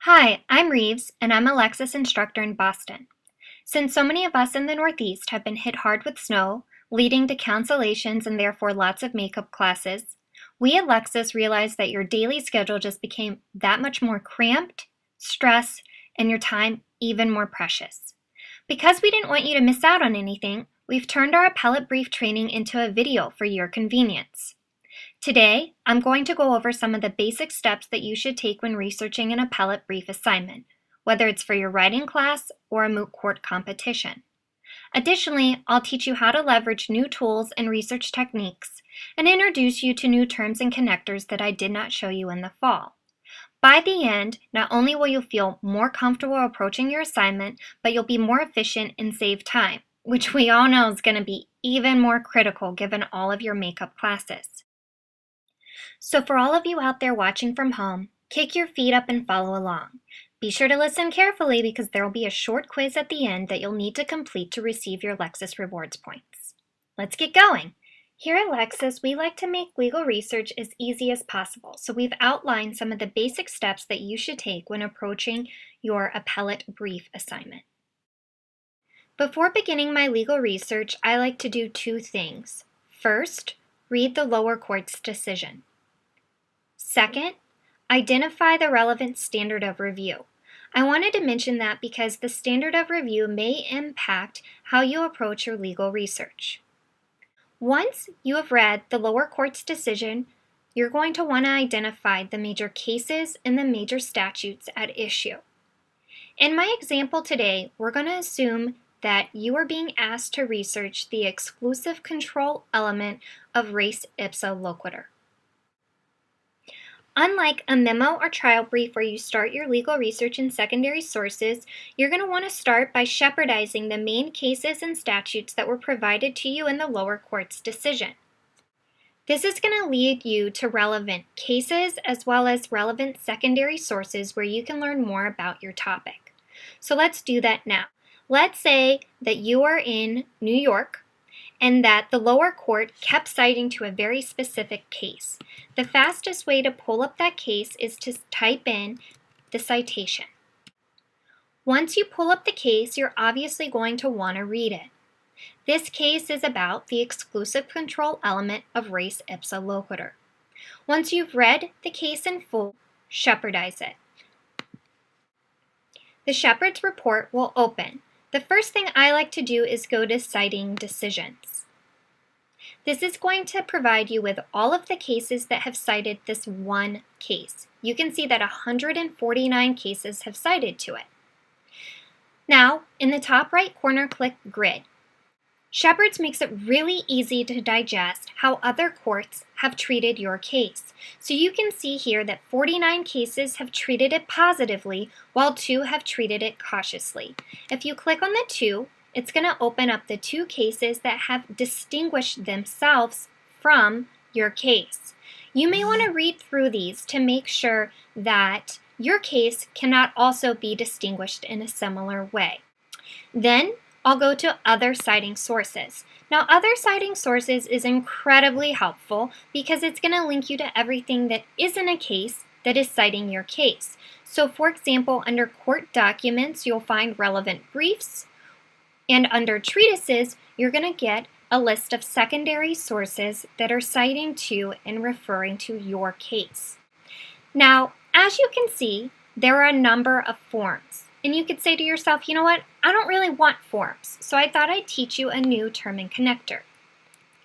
Hi, I'm Reeves, and I'm a Lexis instructor in Boston. Since so many of us in the Northeast have been hit hard with snow, leading to cancellations and therefore lots of makeup classes, we at Lexis realized that your daily schedule just became that much more cramped, stressed, and your time even more precious. Because we didn't want you to miss out on anything, we've turned our Appellate Brief training into a video for your convenience. Today, I'm going to go over some of the basic steps that you should take when researching an appellate brief assignment, whether it's for your writing class or a moot court competition. Additionally, I'll teach you how to leverage new tools and research techniques and introduce you to new terms and connectors that I did not show you in the fall. By the end, not only will you feel more comfortable approaching your assignment, but you'll be more efficient and save time, which we all know is going to be even more critical given all of your makeup classes. So for all of you out there watching from home, kick your feet up and follow along. Be sure to listen carefully because there will be a short quiz at the end that you'll need to complete to receive your Lexis Rewards points. Let's get going. Here at Lexis, we like to make legal research as easy as possible, so we've outlined some of the basic steps that you should take when approaching your appellate brief assignment. Before beginning my legal research, I like to do two things. First, read the lower court's decision. Second, identify the relevant standard of review. I wanted to mention that because the standard of review may impact how you approach your legal research. Once you have read the lower court's decision, you're going to want to identify the major cases and the major statutes at issue. In my example today, we're going to assume that you are being asked to research the exclusive control element of res ipsa loquitur. Unlike a memo or trial brief where you start your legal research in secondary sources, you're going to want to start by shepherdizing the main cases and statutes that were provided to you in the lower court's decision. This is going to lead you to relevant cases as well as relevant secondary sources where you can learn more about your topic. So let's do that now. Let's say that you are in New York and that the lower court kept citing to a very specific case. The fastest way to pull up that case is to type in the citation. Once you pull up the case, you're obviously going to want to read it. This case is about the exclusive control element of res ipsa loquitur. Once you've read the case in full, shepherdize it. The shepherd's report will open. The first thing I like to do is go to Citing Decisions. This is going to provide you with all of the cases that have cited this one case. You can see that 149 cases have cited to it. Now, in the top right corner, click Grid. Shepherds makes it really easy to digest how other courts have treated your case. So you can see here that 49 cases have treated it positively, while 2 have treated it cautiously. If you click on the 2, it's going to open up the 2 cases that have distinguished themselves from your case. You may want to read through these to make sure that your case cannot also be distinguished in a similar way. Then, I'll go to Other Citing Sources. Now, Other Citing Sources is incredibly helpful because it's going to link you to everything that isn't a case that is citing your case. So, for example, under Court Documents, you'll find relevant briefs, and under Treatises, you're going to get a list of secondary sources that are citing to and referring to your case. Now, as you can see, there are a number of forms. And you could say to yourself, you know what, I don't really want forms, so I thought I'd teach you a new term and connector.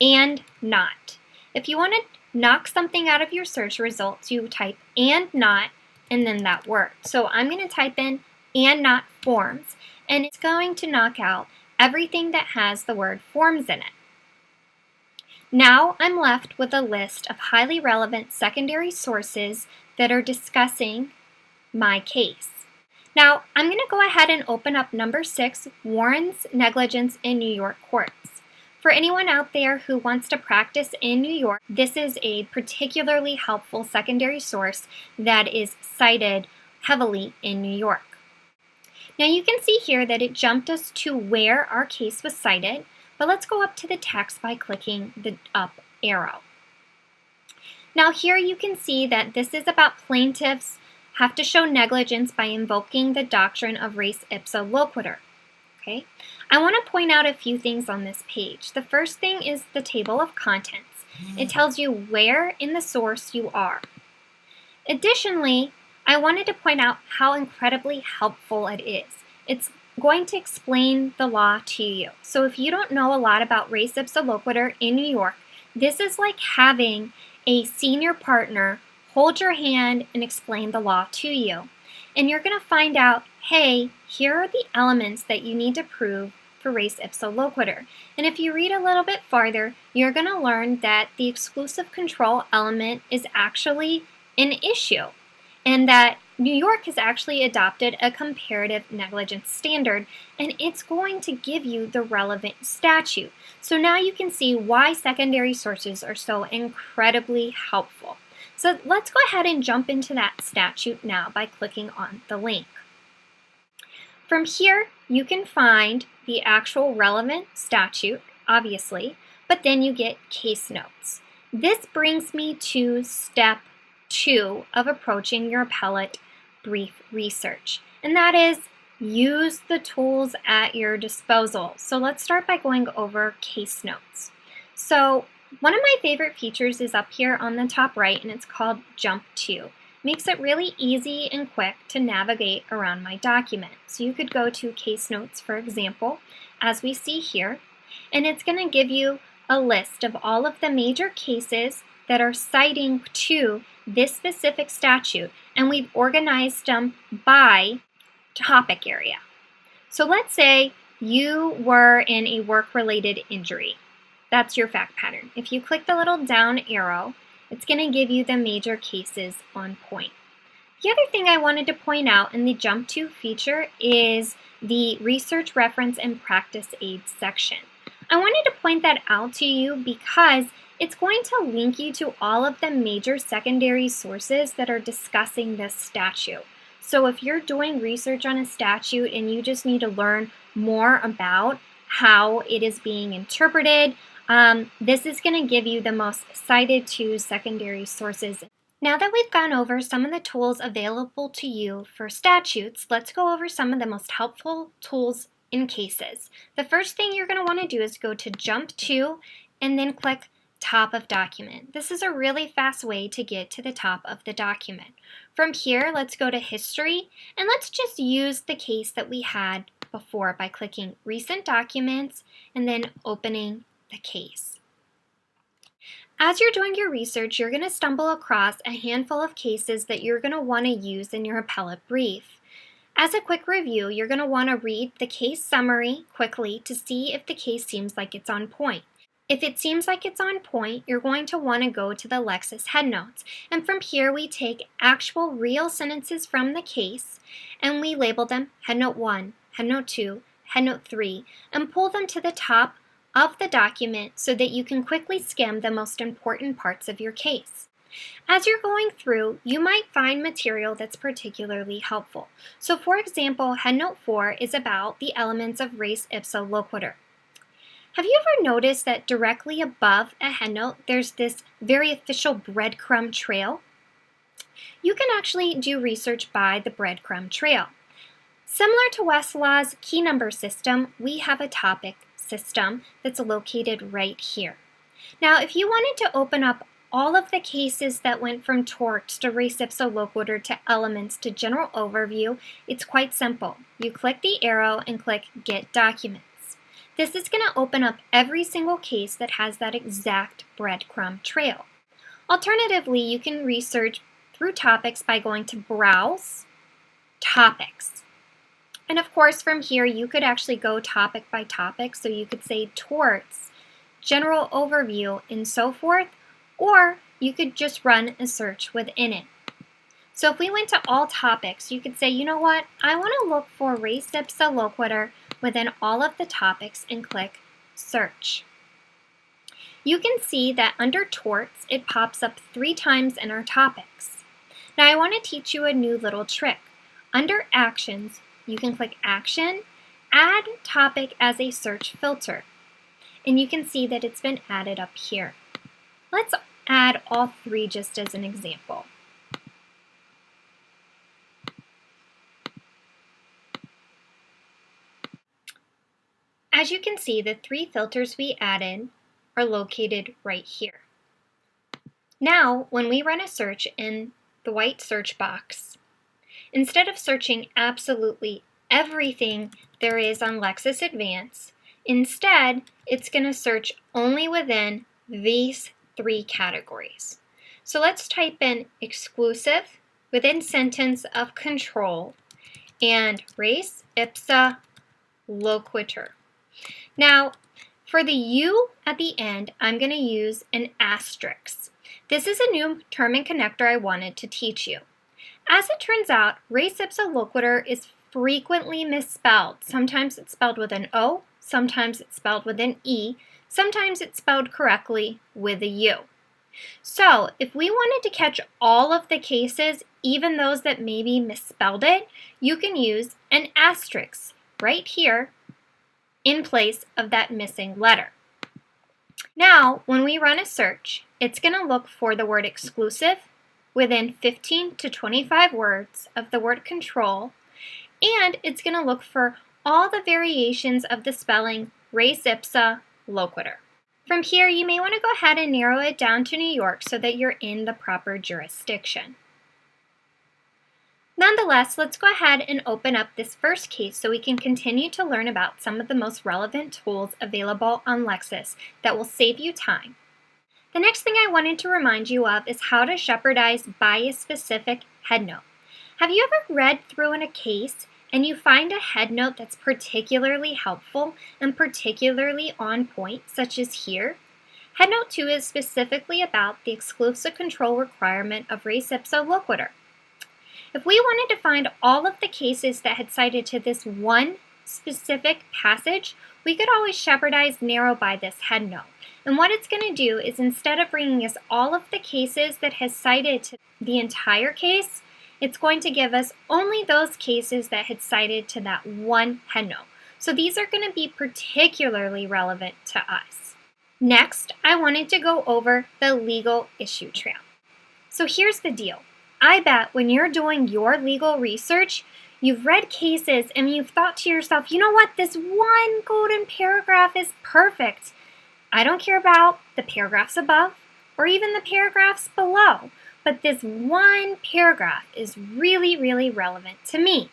And not. If you want to knock something out of your search results, you type and not, and then that word. So I'm going to type in and not forms, and it's going to knock out everything that has the word forms in it. Now I'm left with a list of highly relevant secondary sources that are discussing my case. Now, I'm going to go ahead and open up number 6, Warrants Negligence in New York Courts. For anyone out there who wants to practice in New York, this is a particularly helpful secondary source that is cited heavily in New York. Now, you can see here that it jumped us to where our case was cited, but let's go up to the text by clicking the up arrow. Now, here you can see that this is about plaintiffs have to show negligence by invoking the doctrine of res ipsa loquitur. Okay? I want to point out a few things on this page. The first thing is the table of contents. It tells you where in the source you are. Additionally, I wanted to point out how incredibly helpful it is. It's going to explain the law to you. So if you don't know a lot about res ipsa loquitur in New York, this is like having a senior partner hold your hand and explain the law to you. And you're going to find out, hey, here are the elements that you need to prove for res ipsa loquitur. And if you read a little bit farther, you're going to learn that the exclusive control element is actually an issue, and that New York has actually adopted a comparative negligence standard, and it's going to give you the relevant statute. So now you can see why secondary sources are so incredibly helpful. So let's go ahead and jump into that statute now by clicking on the link. From here, you can find the actual relevant statute, obviously, but then you get case notes. This brings me to step 2 of approaching your appellate brief research, and that is use the tools at your disposal. So let's start by going over case notes. So one of my favorite features is up here on the top right, and it's called Jump To. Makes it really easy and quick to navigate around my document. So you could go to case notes, for example, as we see here, and it's going to give you a list of all of the major cases that are citing to this specific statute, and we've organized them by topic area. So let's say you were in a work-related injury. That's your fact pattern. If you click the little down arrow, it's going to give you the major cases on point. The other thing I wanted to point out in the Jump To feature is the Research Reference and Practice Aid section. I wanted to point that out to you because it's going to link you to all of the major secondary sources that are discussing this statute. So if you're doing research on a statute and you just need to learn more about how it is being interpreted, this is going to give you the most cited to secondary sources. Now that we've gone over some of the tools available to you for statutes, let's go over some of the most helpful tools in cases. The first thing you're going to want to do is go to Jump To and then click Top of Document. This is a really fast way to get to the top of the document. From here, let's go to History, and let's just use the case that we had before by clicking Recent Documents and then opening the case. As you're doing your research, you're going to stumble across a handful of cases that you're going to want to use in your appellate brief. As a quick review, you're going to want to read the case summary quickly to see if the case seems like it's on point. If it seems like it's on point, you're going to want to go to the Lexis headnotes. And from here, we take actual real sentences from the case and we label them Headnote 1, Headnote 2, Headnote 3, and pull them to the top of the document so that you can quickly skim the most important parts of your case. As you're going through, you might find material that's particularly helpful. So for example, Headnote 4 is about the elements of res ipsa loquitur. Have you ever noticed that directly above a headnote, there's this very official breadcrumb trail? You can actually do research by the breadcrumb trail. Similar to Westlaw's key number system, we have a topic system that's located right here. Now, if you wanted to open up all of the cases that went from torts to res ipsa loquitur to elements to general overview, it's quite simple. You click the arrow and click Get Documents. This is going to open up every single case that has that exact breadcrumb trail. Alternatively, you can research through topics by going to Browse, Topics. And of course, from here, you could actually go topic by topic. So you could say torts, general overview, and so forth, or you could just run a search within it. So if we went to all topics, you could say, you know what, I want to look for res ipsa loquitur within all of the topics and click Search. You can see that under torts, it pops up 3 times in our topics. Now I want to teach you a new little trick. Under Actions, you can click Action, Add Topic as a Search Filter. And you can see that it's been added up here. Let's add all 3 just as an example. As you can see, the 3 filters we added are located right here. Now, when we run a search in the white search box, instead of searching absolutely everything there is on Lexis Advance, instead, it's going to search only within these 3 categories. So let's type in exclusive within sentence of control and res ipsa loquitur. Now, for the U at the end, I'm going to use an asterisk. This is a new term and connector I wanted to teach you. As it turns out, res ipsa loquitur is frequently misspelled. Sometimes it's spelled with an O, sometimes it's spelled with an E, sometimes it's spelled correctly with a U. So, if we wanted to catch all of the cases, even those that maybe misspelled it, you can use an asterisk right here in place of that missing letter. Now, when we run a search, it's going to look for the word exclusive within 15 to 25 words of the word control, and it's going to look for all the variations of the spelling res ipsa loquitur. From here, you may want to go ahead and narrow it down to New York so that you're in the proper jurisdiction. Nonetheless, let's go ahead and open up this first case so we can continue to learn about some of the most relevant tools available on Lexis that will save you time. The next thing I wanted to remind you of is how to shepherdize by a specific headnote. Have you ever read through in a case and you find a headnote that's particularly helpful and particularly on point, such as here? Headnote 2 is specifically about the exclusive control requirement of res ipsa loquitur. If we wanted to find all of the cases that had cited to this one specific passage, we could always shepherdize narrow by this headnote. And what it's going to do is, instead of bringing us all of the cases that has cited to the entire case, it's going to give us only those cases that had cited to that one headnote. So these are going to be particularly relevant to us. Next, I wanted to go over the legal issue trail. So here's the deal. I bet when you're doing your legal research, you've read cases and you've thought to yourself, you know what, this one golden paragraph is perfect. I don't care about the paragraphs above or even the paragraphs below, but this one paragraph is really, really relevant to me.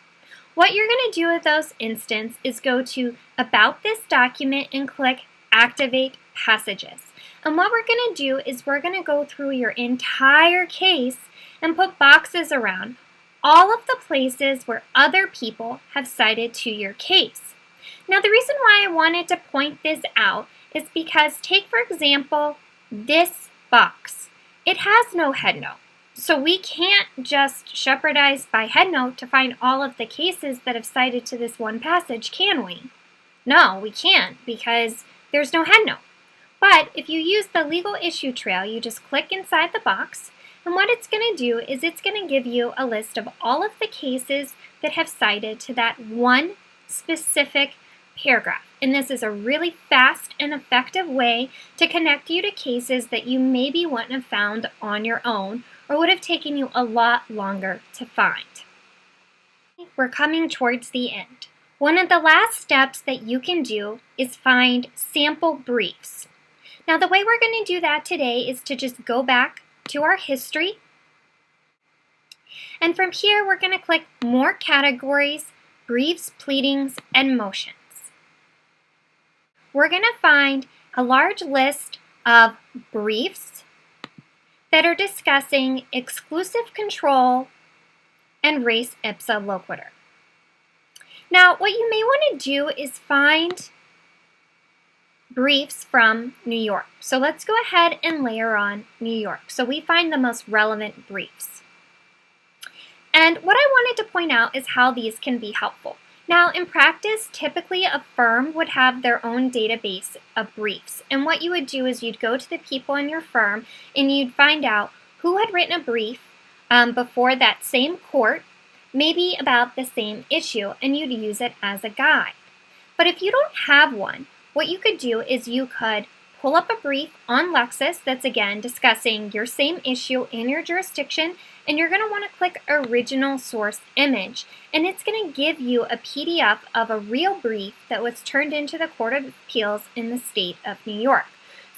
What you're going to do with those instances is go to About This Document and click Activate Passages. And what we're going to do is we're going to go through your entire case and put boxes around all of the places where other people have cited to your case. Now, the reason why I wanted to point this out is because, take for example, this box. It has no headnote. So we can't just shepherdize by headnote to find all of the cases that have cited to this one passage, can we? No, we can't, because there's no headnote. But if you use the legal issue trail, you just click inside the box, and what it's going to do is it's going to give you a list of all of the cases that have cited to that one specific paragraph. And this is a really fast and effective way to connect you to cases that you maybe wouldn't have found on your own or would have taken you a lot longer to find. We're coming towards the end. One of the last steps that you can do is find sample briefs. Now, the way we're going to do that today is to just go back to our history. And from here, we're going to click More Categories, Briefs, Pleadings, and Motions. We're going to find a large list of briefs that are discussing exclusive control and res ipsa loquitur. Now, what you may want to do is find briefs from New York. So let's go ahead and layer on New York. So we find the most relevant briefs. And what I wanted to point out is how these can be helpful. Now, in practice, typically a firm would have their own database of briefs. And what you would do is you'd go to the people in your firm and you'd find out who had written a brief before that same court, maybe about the same issue, and you'd use it as a guide. But if you don't have one, what you could do is you could pull up a brief on Lexis that's again discussing your same issue in your jurisdiction, and you're going to want to click Original Source Image, and it's going to give you a PDF of a real brief that was turned into the Court of Appeals in the state of New York.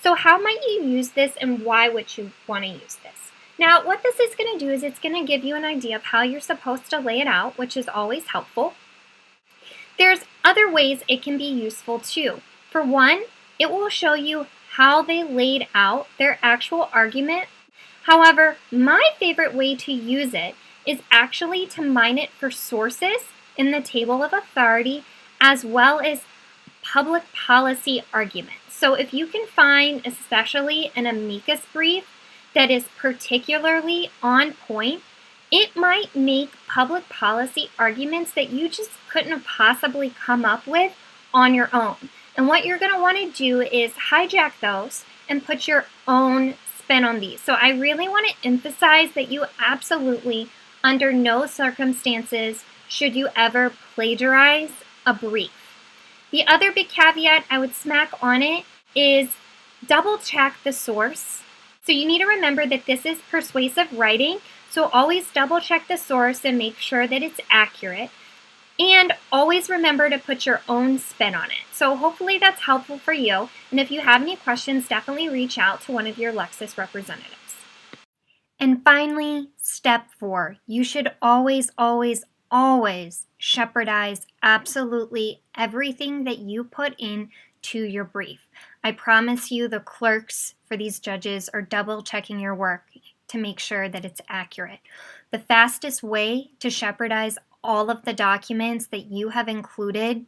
So how might you use this, and why would you want to use this? Now, what this is going to do is it's going to give you an idea of how you're supposed to lay it out, which is always helpful. There's other ways it can be useful too. For one, it will show you how they laid out their actual argument. However, my favorite way to use it is actually to mine it for sources in the table of authority as well as public policy arguments. So if you can find especially an amicus brief that is particularly on point, it might make public policy arguments that you just couldn't have possibly come up with on your own. And what you're going to want to do is hijack those and put your own spin on these. So I really want to emphasize that you absolutely, under no circumstances, should you ever plagiarize a brief. The other big caveat I would smack on it is double check the source. So you need to remember that this is persuasive writing, so always double check the source and make sure that it's accurate. And always remember to put your own spin on it. So hopefully that's helpful for you. And if you have any questions, definitely reach out to one of your Lexis representatives. And finally, step 4. You should always, always, always shepherdize absolutely everything that you put in to your brief. I promise you the clerks for these judges are double checking your work to make sure that it's accurate. The fastest way to shepherdize all of the documents that you have included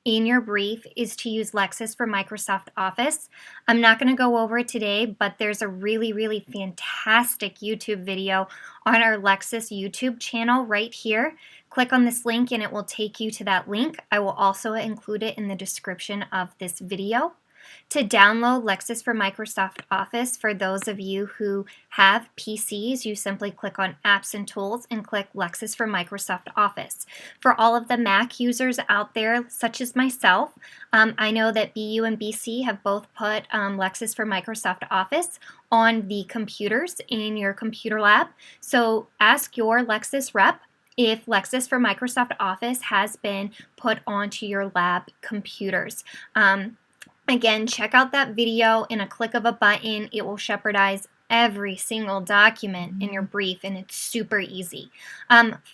in your brief is to use Lexis for Microsoft Office. I'm not going to go over it today, but there's a really, really fantastic YouTube video on our Lexis YouTube channel right here. Click on this link and it will take you to that link. I will also include it in the description of this video. To download Lexis for Microsoft Office, for those of you who have PCs, you simply click on Apps and Tools and click Lexis for Microsoft Office. For all of the Mac users out there, such as myself, I know that BU and BC have both put Lexis for Microsoft Office on the computers in your computer lab. So ask your Lexis rep if Lexis for Microsoft Office has been put onto your lab computers. Again, check out that video. In a click of a button, it will shepherdize every single document in your brief, and it's super easy.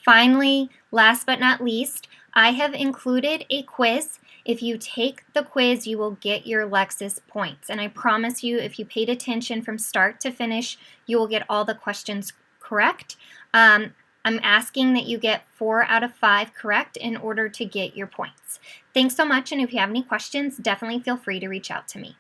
Finally, last but not least, I have included a quiz. If you take the quiz, you will get your Lexis points. And I promise you, if you paid attention from start to finish, you will get all the questions correct. I'm asking that you get 4 out of 5 correct in order to get your points. Thanks so much, and if you have any questions, definitely feel free to reach out to me.